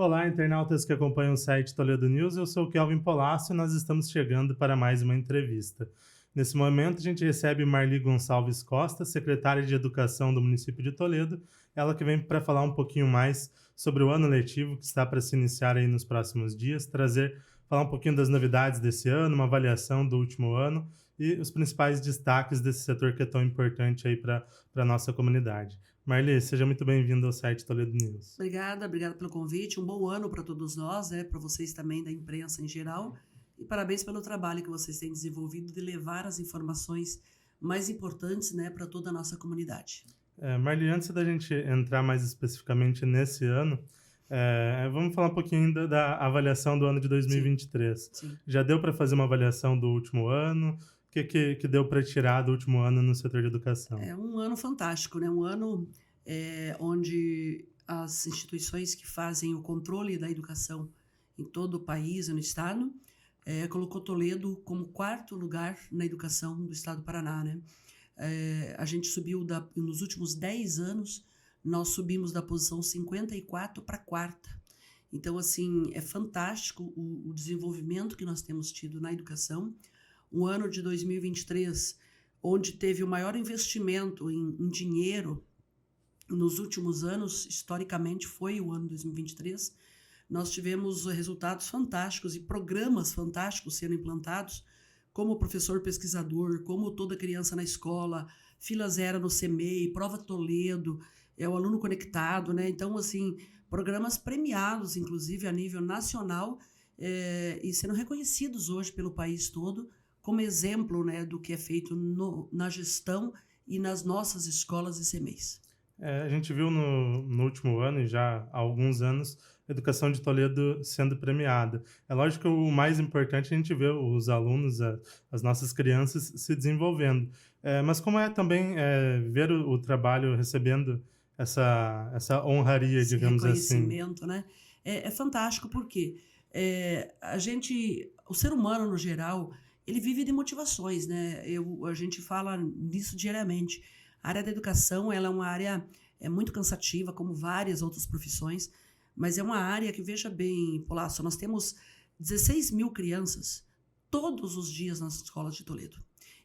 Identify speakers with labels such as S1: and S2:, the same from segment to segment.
S1: Olá, internautas que acompanham o site Toledo News. Eu sou o Kelvin Polácio e nós estamos chegando para mais uma entrevista. Nesse momento, a gente recebe Marli Gonçalves Costa, secretária de Educação do município de Toledo, ela que vem para falar um pouquinho mais sobre o ano letivo que está para se iniciar aí nos próximos dias, falar um pouquinho das novidades desse ano, uma avaliação do último ano e os principais destaques desse setor que é tão importante aí para a nossa comunidade. Marli, seja muito bem-vindo ao site Toledo News.
S2: Obrigada pelo convite. Um bom ano para todos nós, para vocês também da imprensa em geral. E parabéns pelo trabalho que vocês têm desenvolvido de levar as informações mais importantes, para toda a nossa comunidade.
S1: Marli, antes da gente entrar mais especificamente nesse ano, vamos falar um pouquinho ainda da avaliação do ano de 2023.
S2: Sim.
S1: Já deu para fazer uma avaliação do último ano? O que deu para tirar do último ano no setor de educação?
S2: É um ano fantástico, né? Um ano onde as instituições que fazem o controle da educação em todo o país e no estado colocou Toledo como 4º lugar na educação do estado do Paraná, né? A gente subiu nos últimos 10 anos, nós subimos da posição 54 para a 4ª. Então, assim, é fantástico o desenvolvimento que nós temos tido na educação. Um ano de 2023, onde teve o maior investimento em dinheiro nos últimos anos, historicamente foi o ano 2023, nós tivemos resultados fantásticos e programas fantásticos sendo implantados, como o professor pesquisador, como toda criança na escola, Fila Zero no CEMEI, Prova Toledo, o aluno conectado, né? Então, assim, programas premiados, inclusive, a nível nacional e sendo reconhecidos hoje pelo país todo como exemplo, né, do que é feito na gestão e nas nossas escolas e CEMEIs.
S1: A gente viu no último ano, e já há alguns anos, a educação de Toledo sendo premiada. É lógico que o mais importante é a gente ver os alunos, as nossas crianças se desenvolvendo. Mas como é também ver o trabalho recebendo essa honraria,
S2: Esse
S1: digamos assim?
S2: reconhecimento, né? É fantástico porque o ser humano, no geral, ele vive de motivações, né? A gente fala nisso diariamente. A área da educação, ela é uma área muito cansativa, como várias outras profissões, mas é uma área que, veja bem, Polácio, nós temos 16 mil crianças todos os dias nas escolas de Toledo.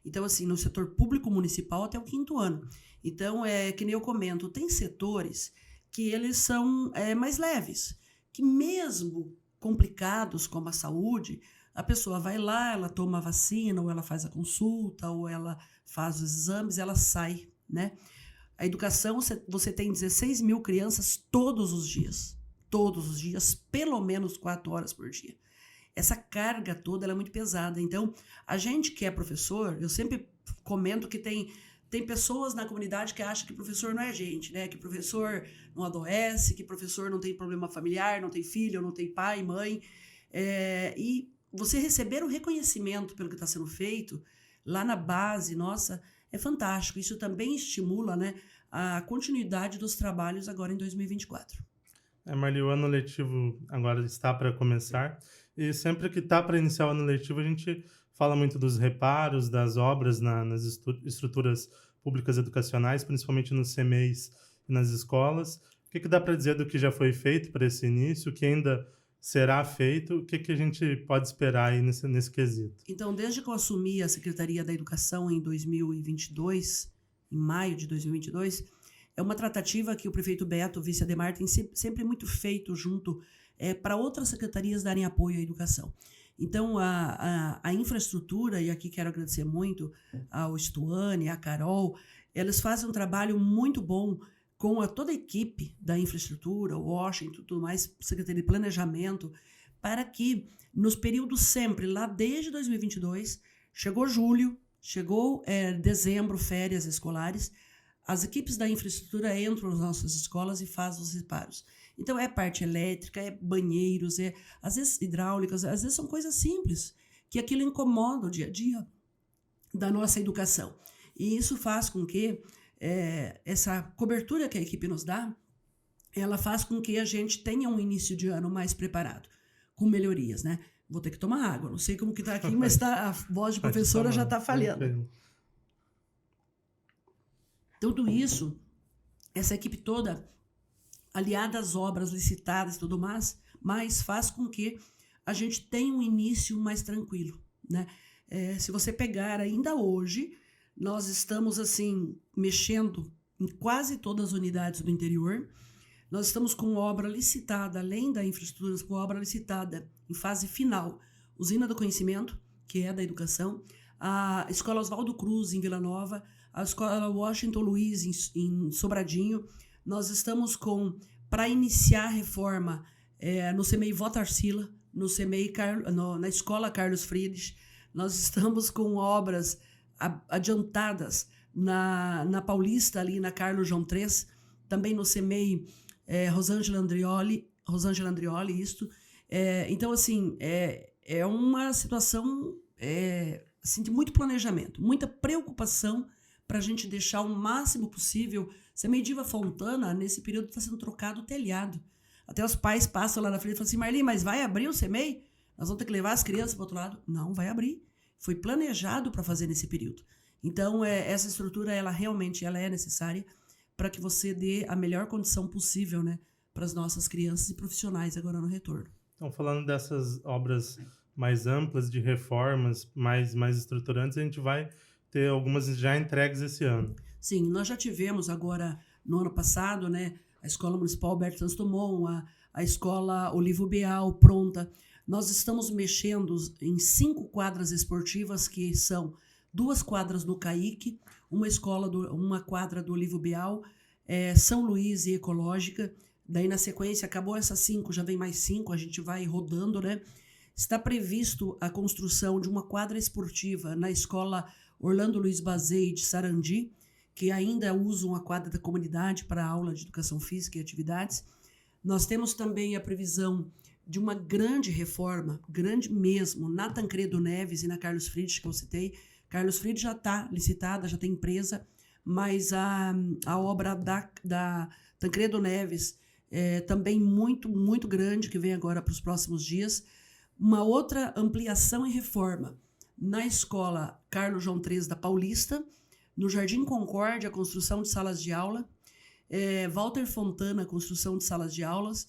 S2: Então, assim, no setor público municipal até o 5º ano. Então, que nem eu comento, tem setores que eles são mais leves, que mesmo complicados como a saúde, a pessoa vai lá, ela toma a vacina, ou ela faz a consulta, ou ela faz os exames, ela sai, né? A educação, você tem 16 mil crianças todos os dias, pelo menos 4 horas por dia. Essa carga toda ela é muito pesada. Então, a gente que é professor, eu sempre comento que tem pessoas na comunidade que acham que professor não é gente, né? Que professor não adoece, que professor não tem problema familiar, não tem filho, não tem pai, mãe. E você receber o reconhecimento pelo que está sendo feito lá na base, nossa, é fantástico. Isso também estimula, né, a continuidade dos trabalhos agora em 2024.
S1: Marli, o ano letivo agora está para começar e sempre que está para iniciar o ano letivo a gente fala muito dos reparos, das obras nas estruturas públicas educacionais, principalmente nos CEMEIs e nas escolas. O que dá para dizer do que já foi feito para esse início, o que ainda será feito, o que a gente pode esperar aí nesse quesito?
S2: Então, desde que eu assumi a Secretaria da Educação em 2022, em maio de 2022, é uma tratativa que o prefeito Beto, o vice Ademar, tem sempre muito feito junto para outras secretarias darem apoio à educação. Então, a infraestrutura, e aqui quero agradecer muito ao Stuane, à Carol, elas fazem um trabalho muito bom com toda a equipe da infraestrutura, o Washington, tudo mais, Secretaria de Planejamento, para que nos períodos sempre, lá desde 2022, chegou julho, chegou dezembro, férias escolares, as equipes da infraestrutura entram nas nossas escolas e fazem os reparos. Então, é parte elétrica, é banheiros, às vezes hidráulicas, às vezes são coisas simples, que aquilo incomoda o dia a dia da nossa educação. E isso faz com que essa cobertura que a equipe nos dá, ela faz com que a gente tenha um início de ano mais preparado, com melhorias, né? Vou ter que tomar água, não sei como que está aqui, mas a voz de professora já está falhando. Tudo isso, essa equipe toda aliada às obras licitadas e tudo mais faz com que a gente tenha um início mais tranquilo, né? Se você pegar ainda hoje, nós estamos assim mexendo em quase todas as unidades do interior. Nós estamos com obra licitada, além da infraestrutura, com obra licitada em fase final. Usina do Conhecimento, que é da educação, a Escola Oswaldo Cruz, em Vila Nova, a Escola Washington Luiz, em Sobradinho. Nós estamos para iniciar a reforma no CEMEI Vó Tarsila, no CEMEI na Escola Carlos Friedrich. Nós estamos com obras adiantadas na Paulista, ali na Carlos João 3, também no CEMEI Rosângela Andrioli, isto. Então, assim, é uma situação assim, de muito planejamento, muita preocupação para a gente deixar o máximo possível. CEMEI Diva Fontana, nesse período, está sendo trocado o telhado. Até os pais passam lá na frente e falam assim, Marli, mas vai abrir o CEMEI? Nós vamos ter que levar as crianças para o outro lado? Não, vai abrir. Foi planejado para fazer nesse período. Então, essa estrutura, ela realmente é necessária para que você dê a melhor condição possível, né, para as nossas crianças e profissionais agora no retorno.
S1: Então, falando dessas obras mais amplas, de reformas mais estruturantes, a gente vai ter algumas já entregues esse ano.
S2: Sim, nós já tivemos agora, no ano passado, né, a Escola Municipal Alberto Santos Dumont, a Escola Olivo Beal pronta. Nós estamos mexendo em 5 quadras esportivas, que são 2 quadras do CAIC, uma quadra do Olivo Beal, São Luís e Ecológica. Daí, na sequência, acabou essas 5, já vem mais 5, a gente vai rodando, né? Está previsto a construção de uma quadra esportiva na Escola Orlando Luiz Bazei de Sarandi, que ainda usam a quadra da comunidade para aula de educação física e atividades. Nós temos também a previsão de uma grande reforma, grande mesmo, na Tancredo Neves e na Carlos Friedrich, que eu citei. Carlos Friedrich já está licitada, já tem empresa, mas a obra da Tancredo Neves é também muito, muito grande, que vem agora para os próximos dias. Uma outra ampliação e reforma na Escola Carlos João 3 da Paulista, no Jardim Concórdia, a construção de salas de aula, Walter Fontana, construção de salas de aulas,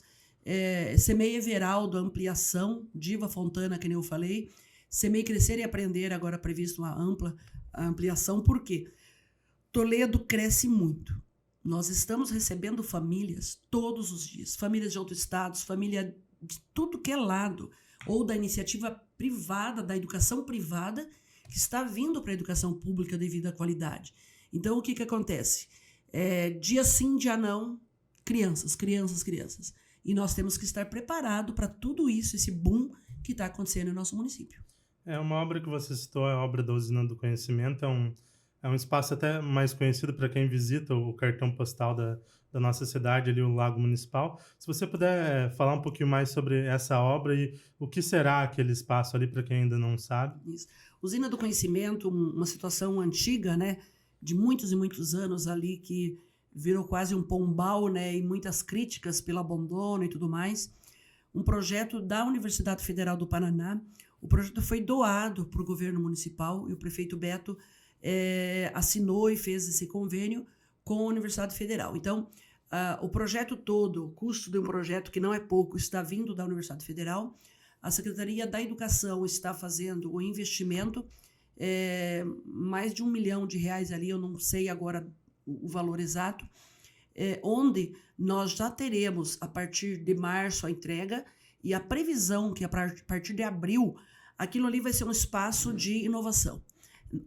S2: CEMEI Everaldo, ampliação, Diva Fontana, que nem eu falei, CEMEI Crescer e Aprender, agora previsto uma ampla ampliação. Por quê? Toledo cresce muito. Nós estamos recebendo famílias todos os dias, famílias de outros estados, família de tudo que é lado, ou da iniciativa privada, da educação privada, que está vindo para a educação pública devido à qualidade. Então, o que acontece? Dia sim, dia não, crianças. E nós temos que estar preparados para tudo isso, esse boom que está acontecendo no nosso município.
S1: Uma obra que você citou, a obra da Usina do Conhecimento, é um espaço até mais conhecido para quem visita o cartão postal da nossa cidade, ali o Lago Municipal. Se você puder falar um pouquinho mais sobre essa obra e o que será aquele espaço ali, para quem ainda não sabe.
S2: Isso. Usina do Conhecimento, uma situação antiga, né, de muitos e muitos anos ali, que virou quase um pombal, né, e muitas críticas pelo abandono e tudo mais. Um projeto da Universidade Federal do Paraná. O projeto foi doado para o governo municipal e o prefeito Beto assinou e fez esse convênio com a Universidade Federal. Então, o projeto todo, o custo de um projeto que não é pouco, está vindo da Universidade Federal. A Secretaria da Educação está fazendo o investimento, mais de R$1 milhão ali, eu não sei agora o valor exato, onde nós já teremos, a partir de março, a entrega, e a previsão que a partir de abril, aquilo ali vai ser um espaço de inovação.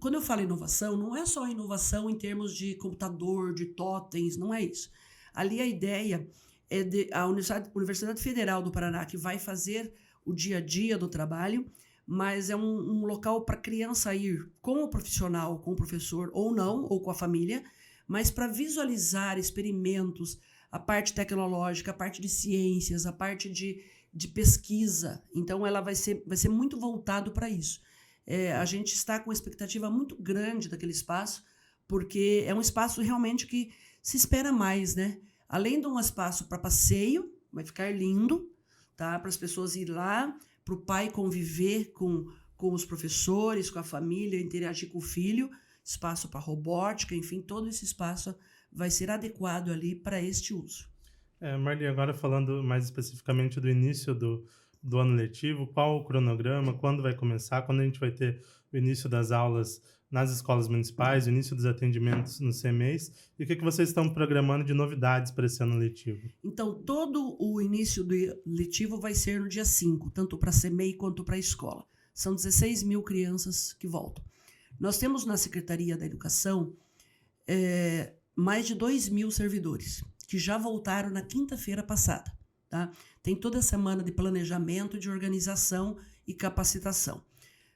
S2: Quando eu falo inovação, não é só inovação em termos de computador, de totens, não é isso. Ali a ideia é a Universidade Federal do Paraná, que vai fazer o dia a dia do trabalho, mas é um local para a criança ir com o profissional, com o professor, ou não, ou com a família, mas para visualizar experimentos, a parte tecnológica, a parte de ciências, a parte de pesquisa. Então, ela vai ser muito voltado para isso. A gente está com uma expectativa muito grande daquele espaço, porque é um espaço realmente que se espera mais, né? Além de um espaço para passeio, vai ficar lindo, tá? Para as pessoas ir lá, para o pai conviver com os professores, com a família, interagir com o filho, espaço para robótica, enfim, todo esse espaço vai ser adequado ali para este uso.
S1: Marli, agora falando mais especificamente do início do ano letivo, qual o cronograma, quando vai começar, quando a gente vai ter o início das aulas nas escolas municipais, o início dos atendimentos no CMEs, e o que vocês estão programando de novidades para esse ano letivo?
S2: Então, todo o início do letivo vai ser no dia 5, tanto para a CMEI quanto para a escola. São 16 mil crianças que voltam. Nós temos na Secretaria da Educação mais de 2 mil servidores, que já voltaram na quinta-feira passada. Tá? Tem toda a semana de planejamento, de organização e capacitação.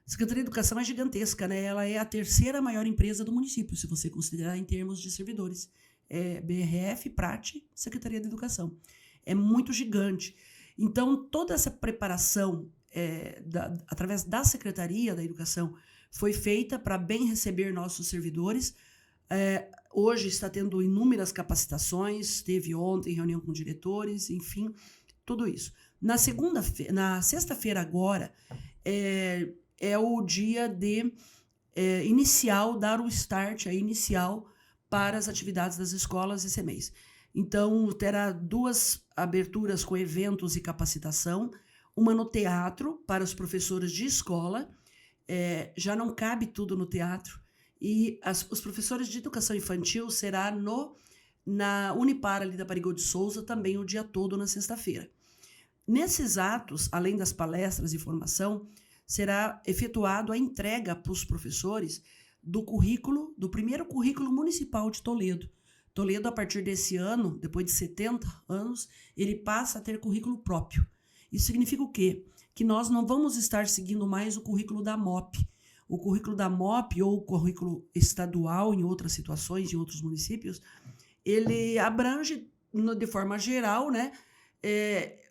S2: A Secretaria de Educação é gigantesca, né? Ela é a terceira maior empresa do município, se você considerar em termos de servidores. BRF, Prate, Secretaria de Educação. É muito gigante. Então, toda essa preparação através da Secretaria da Educação foi feita para bem receber nossos servidores. Hoje está tendo inúmeras capacitações, teve ontem reunião com diretores, enfim, tudo isso. Na sexta-feira agora, é o dia de inicial, dar o start inicial para as atividades das escolas esse mês. Então, terá 2 aberturas com eventos e capacitação, uma no teatro para os professores de escola, já não cabe tudo no teatro, e os professores de educação infantil será na Unipar ali da Barigol de Souza, também o dia todo na sexta-feira. Nesses atos, além das palestras e formação, será efetuado a entrega para os professores do primeiro currículo municipal de Toledo. Toledo, a partir desse ano, depois de 70 anos, ele passa a ter currículo próprio. Isso significa o quê? Que nós não vamos estar seguindo mais o currículo da MOP. O currículo da MOP ou o currículo estadual em outras situações, em outros municípios, ele abrange de forma geral, né?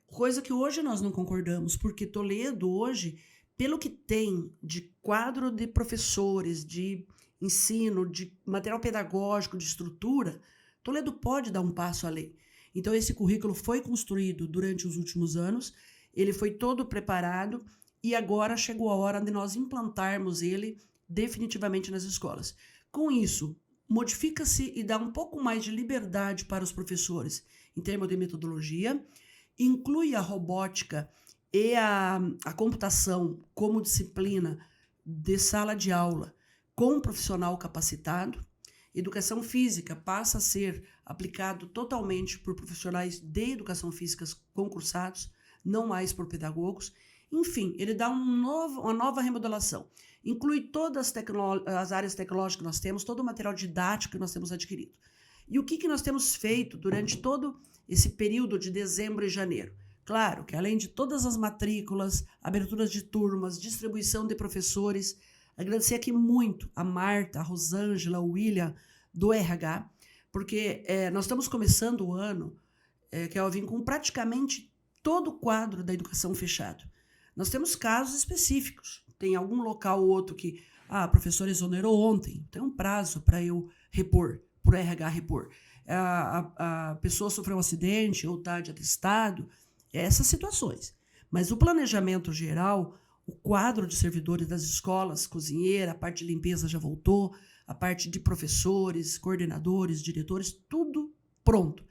S2: Coisa que hoje nós não concordamos, porque Toledo hoje, pelo que tem de quadro de professores, de ensino, de material pedagógico, de estrutura, Toledo pode dar um passo além. Então, esse currículo foi construído durante os últimos anos, ele foi todo preparado e agora chegou a hora de nós implantarmos ele definitivamente nas escolas. Com isso, modifica-se e dá um pouco mais de liberdade para os professores em termos de metodologia, inclui a robótica e a computação como disciplina de sala de aula com um profissional capacitado. Educação física passa a ser aplicado totalmente por profissionais de educação física concursados, não mais por pedagogos. Enfim, ele dá uma nova remodelação. Inclui todas as áreas tecnológicas que nós temos, todo o material didático que nós temos adquirido. E o que nós temos feito durante todo esse período de dezembro e janeiro? Claro que além de todas as matrículas, aberturas de turmas, distribuição de professores, agradecer aqui muito a Marta, a Rosângela, o William, do RH, porque nós estamos começando o ano, Kelvin, com praticamente todo o quadro da educação fechado. Nós temos casos específicos. Tem algum local ou outro que a professora exonerou ontem, tem um prazo para eu repor, para o RH repor. A pessoa sofreu um acidente ou está de atestado, essas situações. Mas o planejamento geral, o quadro de servidores das escolas, cozinheira, a parte de limpeza já voltou, a parte de professores, coordenadores, diretores, tudo pronto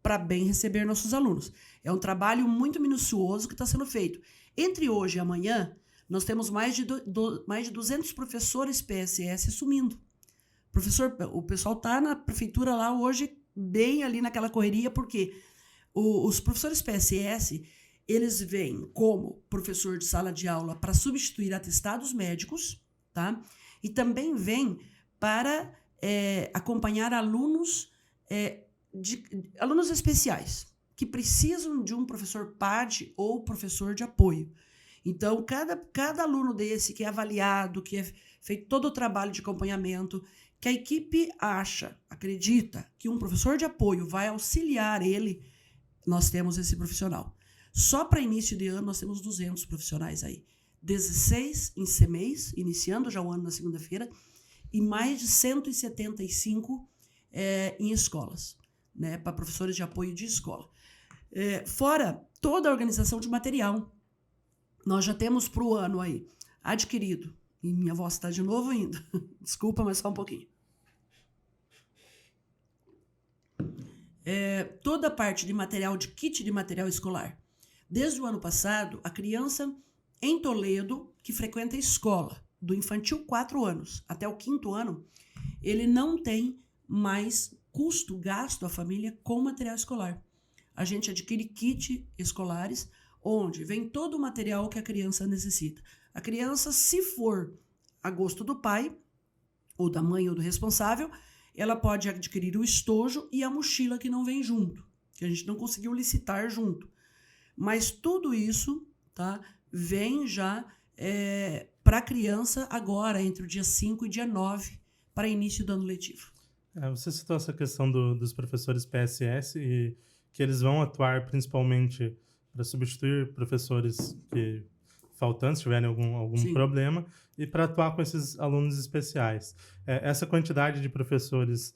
S2: para bem receber nossos alunos. É um trabalho muito minucioso que está sendo feito. Entre hoje e amanhã, nós temos mais de 200 professores PSS sumindo. O pessoal está na prefeitura lá hoje, bem ali naquela correria, porque os professores PSS, eles vêm como professor de sala de aula para substituir atestados médicos, tá? E também vêm para acompanhar alunos especiais, que precisam de um professor PAD ou professor de apoio. Então, cada aluno desse que é avaliado, que é feito todo o trabalho de acompanhamento, que a equipe acredita que um professor de apoio vai auxiliar ele, nós temos esse profissional. Só para início de ano nós temos 200 profissionais aí. 16 em CMEs, iniciando já o ano na segunda-feira, e mais de 175 em escolas, né, para professores de apoio de escola. Fora toda a organização de material. Nós já temos para o ano aí adquirido, e minha voz está de novo ainda, desculpa, mas só um pouquinho. toda a parte de material, de kit de material escolar. Desde o ano passado, a criança em Toledo, que frequenta a escola, do infantil 4 anos até o 5º ano, ele não tem mais custo, gasto à família com material escolar. A gente adquire kit escolares, onde vem todo o material que a criança necessita. A criança, se for a gosto do pai, ou da mãe ou do responsável, ela pode adquirir o estojo e a mochila que não vem junto, que a gente não conseguiu licitar junto. Mas tudo isso, tá, vem já para a criança agora, entre o dia 5 e dia 9, para início do ano letivo.
S1: Você citou essa questão dos professores PSS e que eles vão atuar principalmente para substituir professores que faltantes, tiverem algum problema, e para atuar com esses alunos especiais. Essa quantidade de professores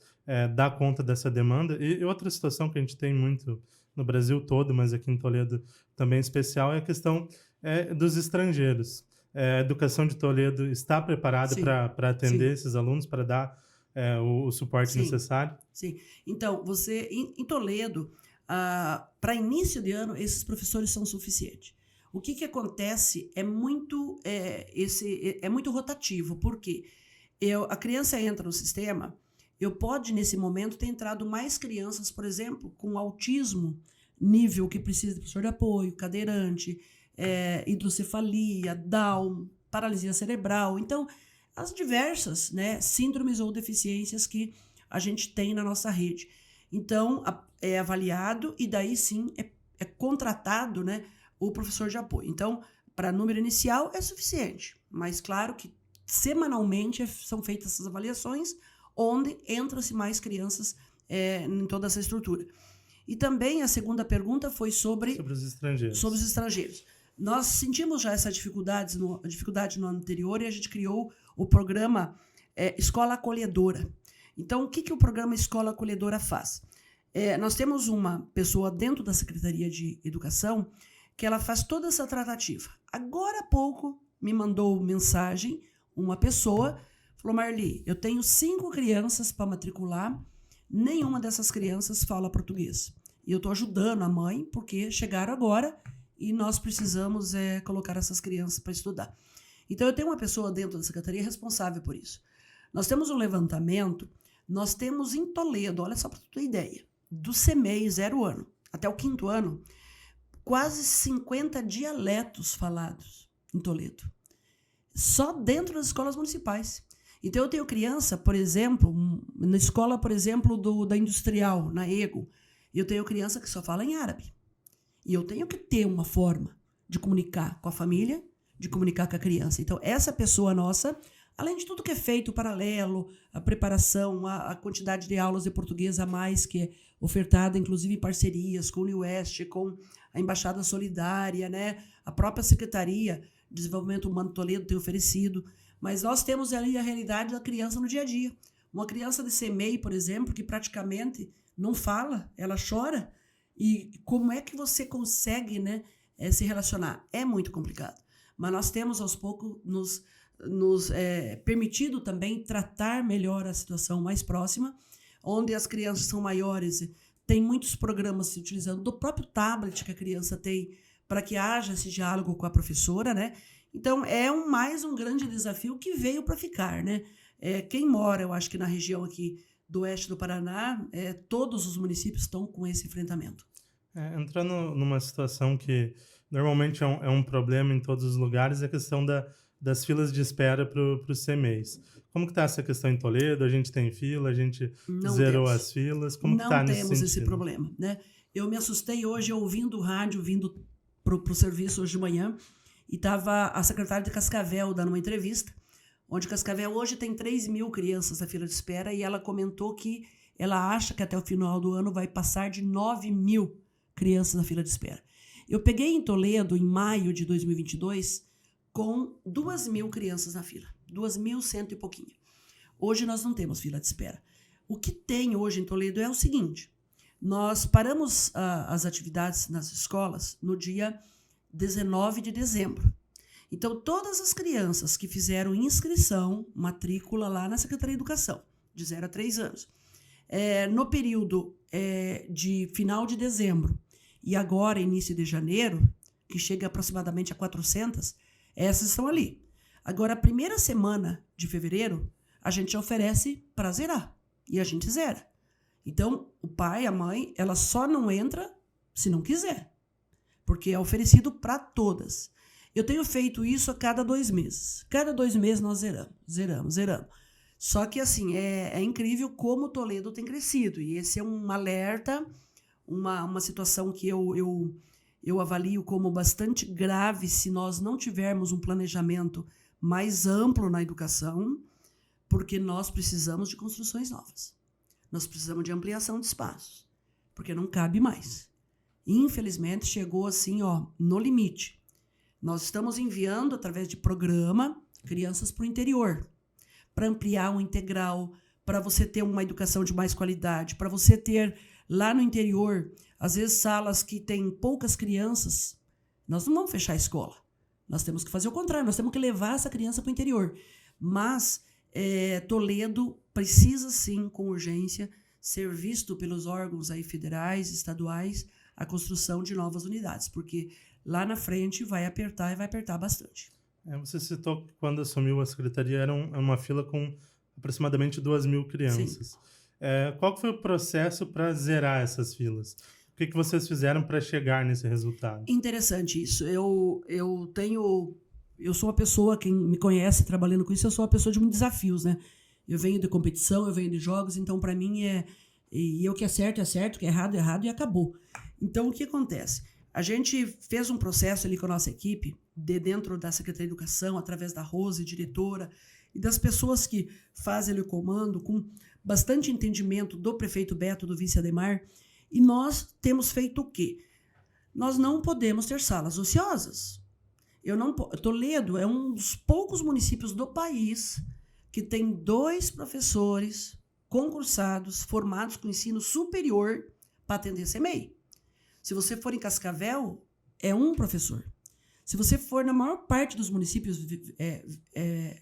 S1: dá conta dessa demanda? E outra situação que a gente tem muito no Brasil todo, mas aqui em Toledo também especial, é a questão dos estrangeiros. A educação de Toledo está preparada para atender esses alunos, para dar o suporte necessário? Sim.
S2: Então, você, em Toledo, para início de ano, esses professores são suficientes. O que acontece é muito rotativo, porque a criança entra no sistema, pode, nesse momento, ter entrado mais crianças, por exemplo, com autismo, nível que precisa de professor de apoio, cadeirante, hidrocefalia, Down, paralisia cerebral. Então, as diversas, né, síndromes ou deficiências que a gente tem na nossa rede. Então, é avaliado e daí sim é contratado, né, o professor de apoio. Então, para número inicial é suficiente, mas claro que semanalmente são feitas essas avaliações, onde entram-se mais crianças em toda essa estrutura. E também a segunda pergunta foi sobre
S1: os estrangeiros.
S2: Sobre os estrangeiros. Nós sentimos já essa dificuldade no ano anterior e a gente criou o programa Escola Acolhedora. Então, o que o programa Escola Acolhedora faz? Nós temos uma pessoa dentro da Secretaria de Educação que ela faz toda essa tratativa. Agora há pouco me mandou mensagem uma pessoa, falou: Marli, eu tenho 5 crianças para matricular, nenhuma dessas crianças fala português. E eu estou ajudando a mãe, porque chegaram agora e nós precisamos colocar essas crianças para estudar. Então, eu tenho uma pessoa dentro da Secretaria responsável por isso. Nós temos um levantamento, nós temos em Toledo, olha só para tu ter ideia, do CMEI 0 ano até o 5º ano, quase 50 dialetos falados em Toledo, só dentro das escolas municipais. Então, eu tenho criança, por exemplo, na escola, por exemplo, da Industrial, na EGO, eu tenho criança que só fala em árabe. E eu tenho que ter uma forma de comunicar com a família, de comunicar com a criança. Então, essa pessoa nossa, além de tudo que é feito paralelo, a preparação, a quantidade de aulas de português a mais que é ofertada, inclusive em parcerias com o UniOeste, com a Embaixada Solidária, né? A própria Secretaria de Desenvolvimento Humano de Toledo tem oferecido. Mas nós temos ali a realidade da criança no dia a dia. Uma criança de CMEI, por exemplo, que praticamente não fala, ela chora. E como é que você consegue, né, se relacionar? É muito complicado. Mas nós temos, aos poucos, nos permitido também tratar melhor a situação mais próxima, onde as crianças são maiores, tem muitos programas se utilizando do próprio tablet que a criança tem para que haja esse diálogo com a professora, né? Então, mais um grande desafio que veio para ficar, né? Quem mora, eu acho que na região aqui do oeste do Paraná, todos os municípios estão com esse enfrentamento.
S1: Entrando numa situação que normalmente é um problema em todos os lugares, é a questão das filas de espera para os CMEIs. Como que está essa questão em Toledo? A gente tem fila, a gente zerou as filas? Como que está nesse sentido? Não temos
S2: esse problema, né? Eu me assustei hoje ouvindo o rádio, vindo para o serviço hoje de manhã, e estava a secretária de Cascavel dando uma entrevista, onde Cascavel hoje tem 3.000 crianças na fila de espera, e ela comentou que ela acha que até o final do ano vai passar de 9.000 crianças na fila de espera. Eu peguei em Toledo, em maio de 2022, com 2.000 crianças na fila, 2.100 e pouquinho. Hoje nós não temos fila de espera. O que tem hoje em Toledo é o seguinte: nós paramos as atividades nas escolas no dia 19 de dezembro. Então, todas as crianças que fizeram inscrição, matrícula lá na Secretaria de Educação, de 0 a 3 anos, no período de final de dezembro e agora início de janeiro, que chega aproximadamente a 400, essas estão ali. Agora, a primeira semana de fevereiro, a gente oferece para zerar. E a gente zera. Então, o pai, a mãe, ela só não entra se não quiser. Porque é oferecido para todas. Eu tenho feito isso a cada 2 meses. Cada 2 meses nós zeramos. Só que, assim, é incrível como o Toledo tem crescido. E esse é um alerta, uma situação que eu avalio como bastante grave se nós não tivermos um planejamento mais amplo na educação, porque nós precisamos de construções novas. Nós precisamos de ampliação de espaços, porque não cabe mais. Infelizmente, chegou assim, no limite. Nós estamos enviando, através de programa, crianças para o interior, para ampliar um integral, para você ter uma educação de mais qualidade, para você ter lá no interior, às vezes, salas que têm poucas crianças. Nós não vamos fechar a escola. Nós temos que fazer o contrário, nós temos que levar essa criança para o interior. Mas Toledo precisa, sim, com urgência, ser visto pelos órgãos aí federais, estaduais, a construção de novas unidades, porque lá na frente vai apertar e vai apertar bastante.
S1: Você citou que quando assumiu a secretaria era uma fila com aproximadamente 2.000 crianças. Qual foi o processo para zerar essas filas? O que vocês fizeram para chegar nesse resultado?
S2: Interessante isso. Eu sou uma pessoa, quem me conhece trabalhando com isso, eu sou uma pessoa de muitos desafios, né? Eu venho de competição, eu venho de jogos, então para mim e o que é certo, o que é errado e acabou. Então o que acontece? A gente fez um processo ali com a nossa equipe, dentro da Secretaria de Educação, através da Rose, diretora, e das pessoas que fazem ali o comando, com bastante entendimento do prefeito Beto, do vice Ademar, e nós temos feito o quê? Nós não podemos ter salas ociosas. Toledo é um dos poucos municípios do país que tem 2 professores concursados, formados com ensino superior para atender CMEI. Se você for em Cascavel, é um professor. Se você for na maior parte dos municípios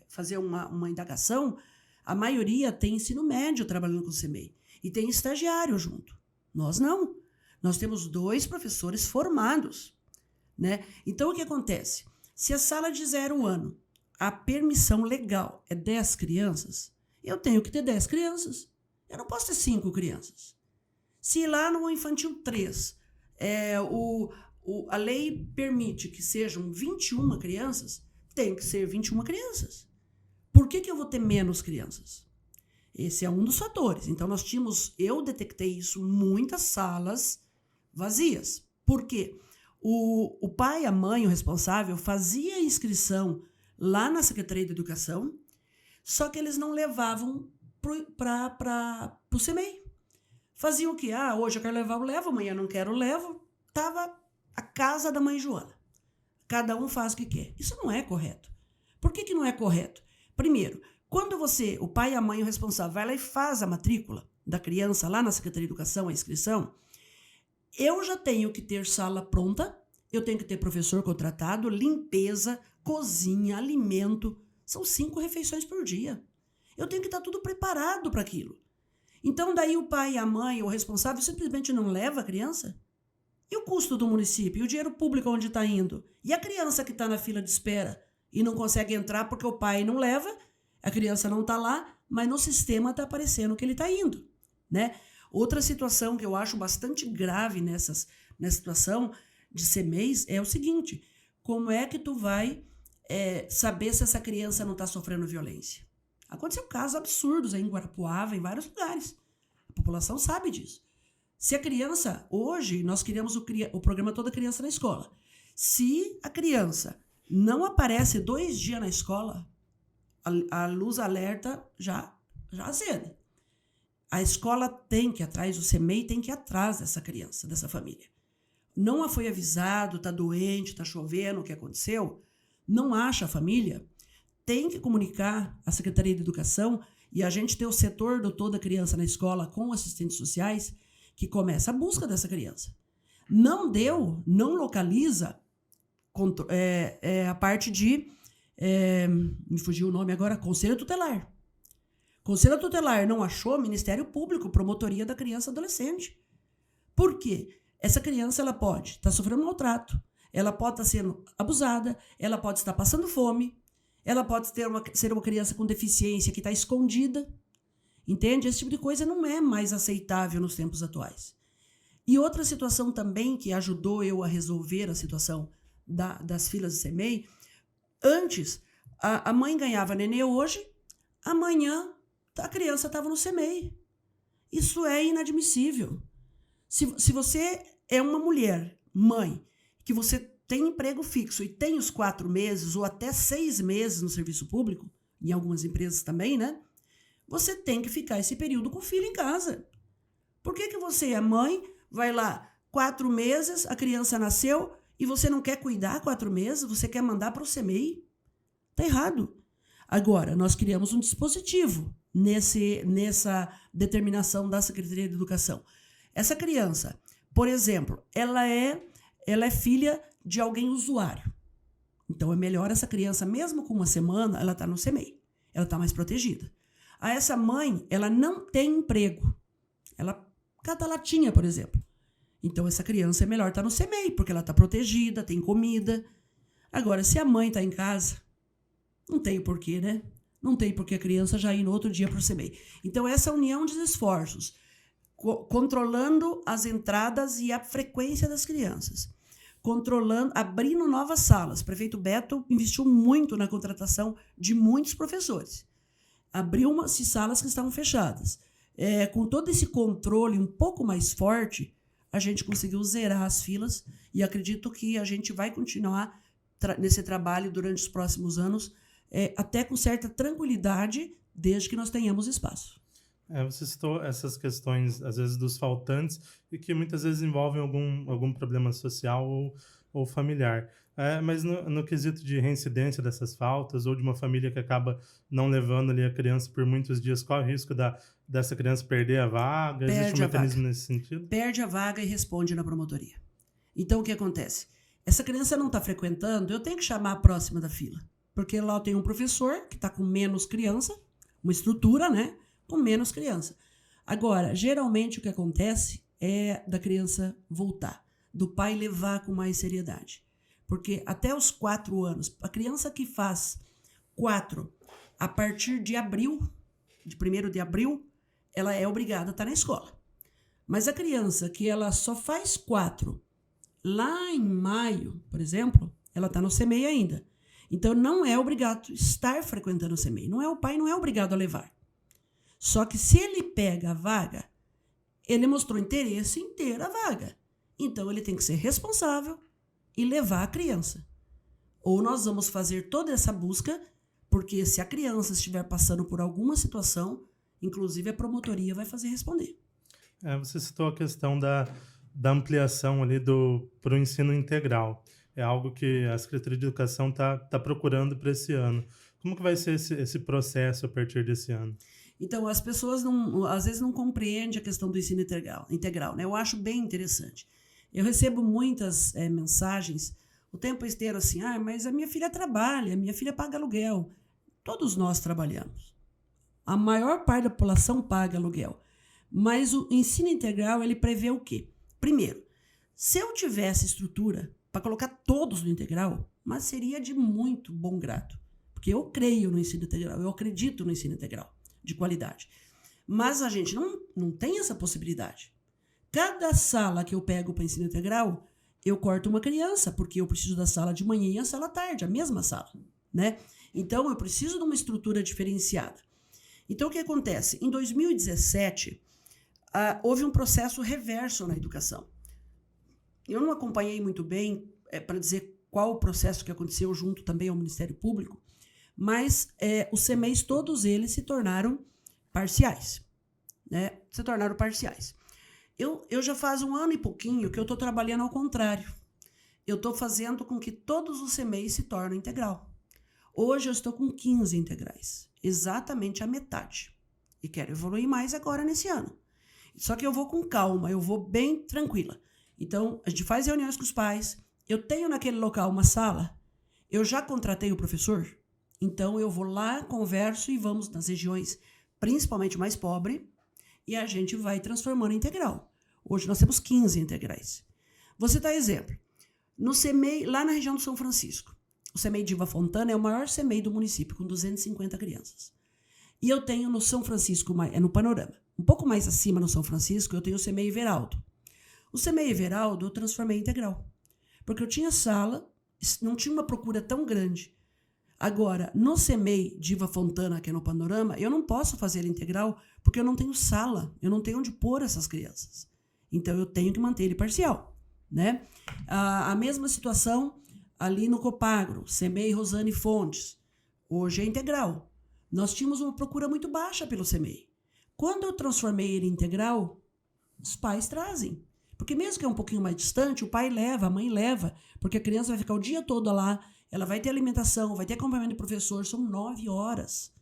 S2: fazer uma indagação, a maioria tem ensino médio trabalhando com CMEI. E tem estagiário junto. Nós não. Nós temos 2 professores formados, né? Então, o que acontece? Se a sala de 0 ano, a permissão legal é 10 crianças, eu tenho que ter 10 crianças. Eu não posso ter 5 crianças. Se lá no infantil 3, a lei permite que sejam 21 crianças, tem que ser 21 crianças. Por que eu vou ter menos crianças? Esse é um dos fatores. Então, eu detectei isso, muitas salas vazias. Por quê? O pai, a mãe, o responsável, fazia a inscrição lá na Secretaria de Educação, só que eles não levavam para o CMEI. Faziam o quê? Hoje eu quero levar, eu levo, amanhã eu não quero, eu levo. Estava a casa da mãe Joana. Cada um faz o que quer. Isso não é correto. Por que não é correto? Primeiro, quando o pai, a mãe, o responsável, vai lá e faz a matrícula da criança lá na Secretaria de Educação, a inscrição, eu já tenho que ter sala pronta, eu tenho que ter professor contratado, limpeza, cozinha, alimento. São 5 refeições por dia. Eu tenho que estar tudo preparado para aquilo. Então, daí o pai, a mãe, o responsável simplesmente não leva a criança? E o custo do município? E o dinheiro público onde está indo? E a criança que está na fila de espera e não consegue entrar porque o pai não leva, a criança não está lá, mas no sistema está aparecendo que ele está indo, né? Outra situação que eu acho bastante grave nessa situação de CMEIs é o seguinte: como é que tu vai saber se essa criança não está sofrendo violência? Aconteceu casos absurdos aí em Guarapuava, em vários lugares. A população sabe disso. Se a criança, hoje, nós criamos o programa Toda Criança na Escola. Se a criança não aparece 2 dias na escola, a luz alerta já acende. A escola tem que ir atrás, o CMEI tem que ir atrás dessa criança, dessa família. Não foi avisado, está doente, está chovendo, o que aconteceu, não acha a família, tem que comunicar à Secretaria de Educação e a gente tem o setor do Toda Criança na Escola com assistentes sociais que começa a busca dessa criança. Não deu, não localiza a parte de, me fugiu o nome agora, Conselho Tutelar. Conselho tutelar não achou, Ministério Público, promotoria da criança e adolescente. Por quê? Essa criança ela pode estar sofrendo maltrato, ela pode estar sendo abusada, ela pode estar passando fome, ela pode ser uma criança com deficiência que está escondida. Entende? Esse tipo de coisa não é mais aceitável nos tempos atuais. E outra situação também que ajudou eu a resolver a situação das filas de CMEI, antes, a mãe ganhava nenê hoje, amanhã a criança estava no CMEI. Isso é inadmissível. Se você é uma mulher, mãe, que você tem emprego fixo e tem os 4 meses ou até 6 meses no serviço público, em algumas empresas também, né? Você tem que ficar esse período com o filho em casa. Por que você é mãe, vai lá, 4 meses, a criança nasceu e você não quer cuidar 4 meses, você quer mandar para o CMEI? Está errado. Agora, nós criamos um dispositivo nessa determinação da Secretaria de Educação. Essa criança, por exemplo, ela é filha de alguém usuário. Então, é melhor essa criança, mesmo com 1 semana, ela está no CMEI. Ela está mais protegida. Essa mãe, ela não tem emprego. Ela cata latinha, por exemplo. Então, essa criança é melhor estar no CMEI, porque ela está protegida, tem comida. Agora, se a mãe está em casa, não tem porquê, né? Não tem porquê a criança já ir no outro dia para o CMEI. Então, essa união de esforços, controlando as entradas e a frequência das crianças, abrindo novas salas. O prefeito Beto investiu muito na contratação de muitos professores. Abriu-se salas que estavam fechadas. Com todo esse controle um pouco mais forte, a gente conseguiu zerar as filas e acredito que a gente vai continuar nesse trabalho durante os próximos anos, até com certa tranquilidade, desde que nós tenhamos espaço.
S1: Você citou essas questões, às vezes, dos faltantes e que muitas vezes envolvem algum problema social ou familiar. Mas no quesito de reincidência dessas faltas ou de uma família que acaba não levando ali a criança por muitos dias, qual é o risco dessa criança perder a vaga? Existe um mecanismo nesse sentido?
S2: Perde a vaga e responde na promotoria. Então, o que acontece? Essa criança não está frequentando, eu tenho que chamar a próxima da fila. Porque lá eu tenho um professor que está com menos criança, uma estrutura, né? Com menos criança. Agora, geralmente o que acontece é da criança voltar, do pai levar com mais seriedade. Porque até os 4 anos, a criança que faz 4 a partir de abril, de 1º de abril, ela é obrigada a estar na escola. Mas a criança que ela só faz 4 lá em maio, por exemplo, ela está no CMEI ainda. Então, não é obrigado estar frequentando o CMEI. O pai não é obrigado a levar. Só que se ele pega a vaga, ele mostrou interesse em ter a vaga. Então, ele tem que ser responsável e levar a criança. Ou nós vamos fazer toda essa busca, porque se a criança estiver passando por alguma situação, inclusive a promotoria vai fazer responder.
S1: Você citou a questão da ampliação ali para o ensino integral. É algo que a Secretaria de Educação está procurando para esse ano. Como que vai ser esse processo a partir desse ano?
S2: Então, as pessoas às vezes não compreendem a questão do ensino integral, né? Eu acho bem interessante. Eu recebo muitas mensagens o tempo inteiro assim, mas a minha filha trabalha, a minha filha paga aluguel. Todos nós trabalhamos. A maior parte da população paga aluguel. Mas o ensino integral, ele prevê o quê? Primeiro, se eu tivesse estrutura para colocar todos no integral, mas seria de muito bom grado. Porque eu creio no ensino integral, eu acredito no ensino integral de qualidade. Mas a gente não tem essa possibilidade. Cada sala que eu pego para ensino integral, eu corto uma criança, porque eu preciso da sala de manhã e a sala à tarde, a mesma sala, né? Então, eu preciso de uma estrutura diferenciada. Então, o que acontece? Em 2017, houve um processo reverso na educação. Eu não acompanhei muito bem para dizer qual o processo que aconteceu junto também ao Ministério Público, mas os CMEIs, todos eles se tornaram parciais, né? Se tornaram parciais. Eu já faz 1 ano e pouquinho que eu estou trabalhando ao contrário. Eu estou fazendo com que todos os CMEIs se tornem integral. Hoje eu estou com 15 integrais, exatamente a metade. E quero evoluir mais agora nesse ano. Só que eu vou com calma, eu vou bem tranquila. Então, a gente faz reuniões com os pais. Eu tenho naquele local uma sala, eu já contratei o professor, então eu vou lá, converso e vamos nas regiões principalmente o mais pobre, e a gente vai transformando em integral. Hoje nós temos 15 integrais. Vou citar exemplo. No CEMEI, lá na região do São Francisco, o CEMEI Diva Fontana é o maior CEMEI do município, com 250 crianças. E eu tenho no São Francisco, no Panorama, um pouco mais acima no São Francisco, eu tenho o CEMEI Everaldo. O CEMEI Everaldo eu transformei em integral, porque eu tinha sala, não tinha uma procura tão grande. Agora, no CEMEI Diva Fontana, que é no Panorama, eu não posso fazer integral porque eu não tenho sala, eu não tenho onde pôr essas crianças. Então, eu tenho que manter ele parcial, né? A mesma situação ali no Copagro, CEMEI Rosane Fontes. Hoje é integral. Nós tínhamos uma procura muito baixa pelo CEMEI. Quando eu transformei ele em integral, os pais trazem. Porque mesmo que é um pouquinho mais distante, o pai leva, a mãe leva, porque a criança vai ficar o dia todo lá, ela vai ter alimentação, vai ter acompanhamento do professor, são 9 horas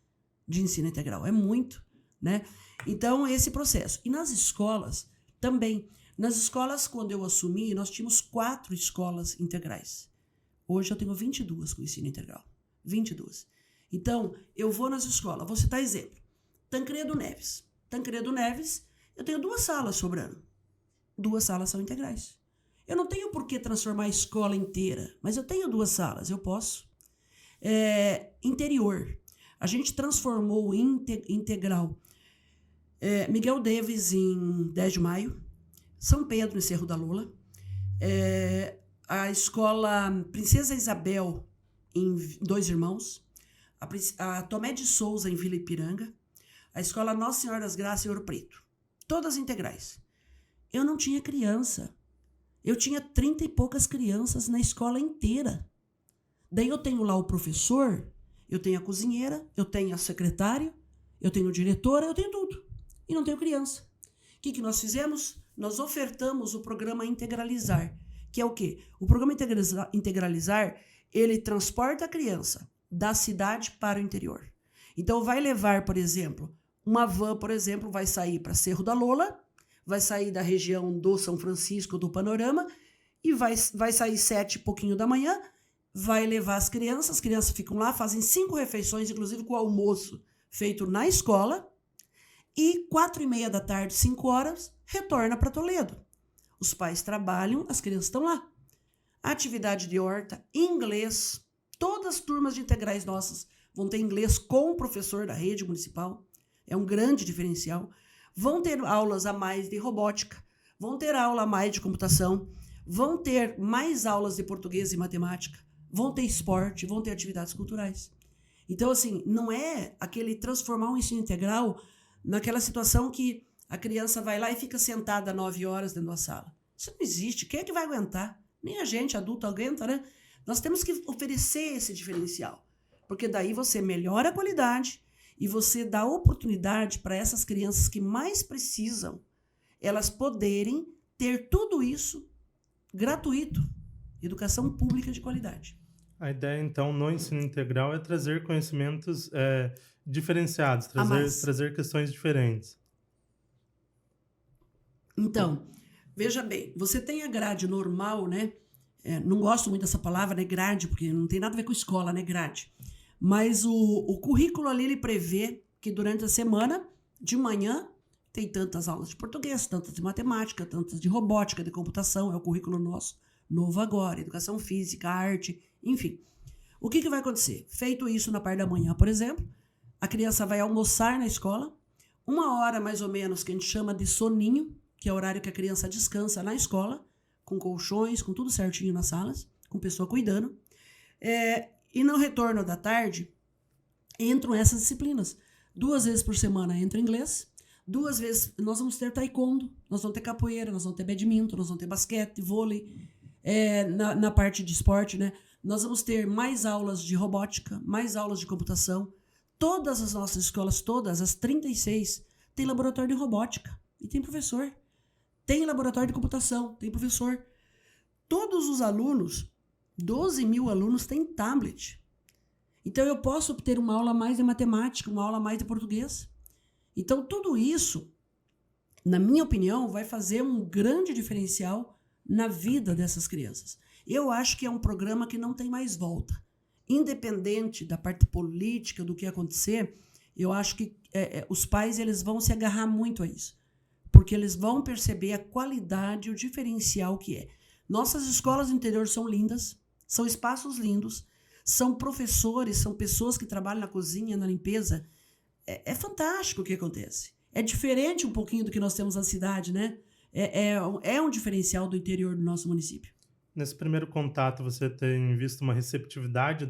S2: de ensino integral, é muito, né? Então, esse processo. E nas escolas, também. Nas escolas, quando eu assumi, nós tínhamos 4 escolas integrais. Hoje eu tenho 22 com ensino integral. 22. Então, eu vou nas escolas, vou citar exemplo. Tancredo Neves. Tancredo Neves, eu tenho 2 salas sobrando. 2 salas são integrais. Eu não tenho por que transformar a escola inteira, mas eu tenho 2 salas, eu posso. Interior. A gente transformou integral. Miguel Davis em 10 de maio, São Pedro em Cerro da Lula, a escola Princesa Isabel em Dois Irmãos, a Tomé de Souza em Vila Ipiranga, a escola Nossa Senhora das Graças em Ouro Preto. Todas integrais. Eu não tinha criança. Eu tinha 30 e poucas crianças na escola inteira. Daí eu tenho lá o professor, eu tenho a cozinheira, eu tenho a secretária, eu tenho a diretora, eu tenho tudo. E não tenho criança. O que nós fizemos? Nós ofertamos o programa Integralizar, que é o quê? O programa Integralizar, ele transporta a criança da cidade para o interior. Então vai levar, por exemplo, uma van, por exemplo, vai sair para Cerro da Lola, vai sair da região do São Francisco, do Panorama, e vai sair 7 e pouquinho da manhã, vai levar as crianças ficam lá, fazem 5 refeições, inclusive com o almoço feito na escola, e 4:30 da tarde, 5 horas, retorna para Toledo. Os pais trabalham, as crianças estão lá. Atividade de horta, inglês, todas as turmas de integrais nossas vão ter inglês com o professor da rede municipal, é um grande diferencial. Vão ter aulas a mais de robótica, vão ter aula a mais de computação, vão ter mais aulas de português e matemática, vão ter esporte, vão ter atividades culturais. Então, assim, não é aquele transformar um ensino integral naquela situação que a criança vai lá e fica sentada 9 horas dentro da sala. Isso não existe. Quem é que vai aguentar? Nem a gente, adulto, aguenta, né? Nós temos que oferecer esse diferencial, porque daí você melhora a qualidade e você dá oportunidade para essas crianças que mais precisam, elas poderem ter tudo isso gratuito. Educação pública de qualidade.
S1: A ideia, então, no ensino integral é trazer conhecimentos diferenciados, trazer questões diferentes.
S2: Então, veja bem, você tem a grade normal, né? Não gosto muito dessa palavra, né? Grade, porque não tem nada a ver com escola, né? Grade. Mas o currículo ali, ele prevê que durante a semana, de manhã, tem tantas aulas de português, tantas de matemática, tantas de robótica, de computação, é o currículo nosso, novo agora, educação física, arte, enfim. O que vai acontecer? Feito isso na parte da manhã, por exemplo, a criança vai almoçar na escola, 1 hora mais ou menos, que a gente chama de soninho, que é o horário que a criança descansa na escola, com colchões, com tudo certinho nas salas, com pessoa cuidando. E no retorno da tarde, entram essas disciplinas. 2 vezes por semana entra inglês, 2 vezes nós vamos ter taekwondo, nós vamos ter capoeira, nós vamos ter badminton, nós vamos ter basquete, vôlei, na parte de esporte, né? Nós vamos ter mais aulas de robótica, mais aulas de computação. Todas as nossas escolas, todas, as 36, tem laboratório de robótica e tem professor. Tem laboratório de computação, tem professor. Todos os alunos, 12 mil alunos, têm tablet. Então, eu posso obter uma aula mais de matemática, uma aula mais de português. Então, tudo isso, na minha opinião, vai fazer um grande diferencial na vida dessas crianças. Eu acho que é um programa que não tem mais volta. Independente da parte política, do que acontecer, Eu acho que os pais eles vão se agarrar muito a isso, porque eles vão perceber a qualidade, o diferencial que é. Nossas escolas do interior são lindas, são espaços lindos, são professores, são pessoas que trabalham na cozinha, na limpeza. É fantástico o que acontece. É diferente um pouquinho do que nós temos na cidade, né? É um diferencial do interior do nosso município.
S1: Nesse primeiro contato, você tem visto uma receptividade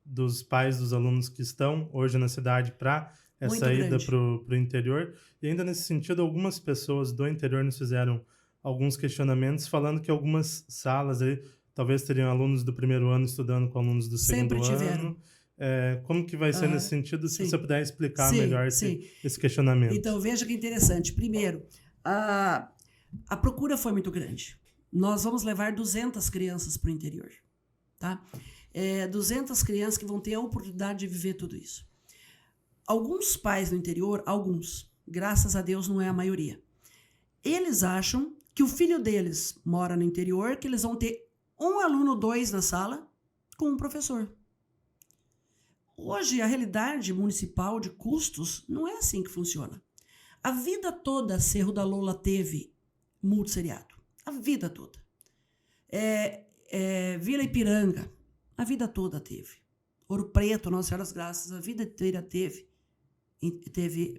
S1: dos pais dos alunos que estão hoje na cidade para
S2: Muito
S1: essa ida
S2: grande.
S1: para o interior? E ainda nesse sentido, algumas pessoas do interior nos fizeram alguns questionamentos, falando que algumas salas aí talvez teriam alunos do primeiro ano estudando com alunos do
S2: Sempre
S1: segundo
S2: tiveram.
S1: ano. Como que vai ser nesse
S2: Aham.
S1: sentido? Se você
S2: Sim,
S1: puder explicar
S2: sim,
S1: melhor
S2: sim.
S1: esse questionamento.
S2: Então, veja que interessante. Primeiro, a procura foi muito grande. Nós vamos levar 200 crianças para o interior. Tá? 200 crianças que vão ter a oportunidade de viver tudo isso. Alguns pais no interior, graças a Deus não é a maioria, eles acham que o filho deles mora no interior, que eles vão ter um aluno, 2 na sala, com um professor. Hoje, a realidade municipal de custos não é assim que funciona. A vida toda, Cerro da Lola teve multisseriado. A vida toda. Vila Ipiranga, a vida toda teve. Ouro Preto, Nossa Senhora das Graças, a vida inteira teve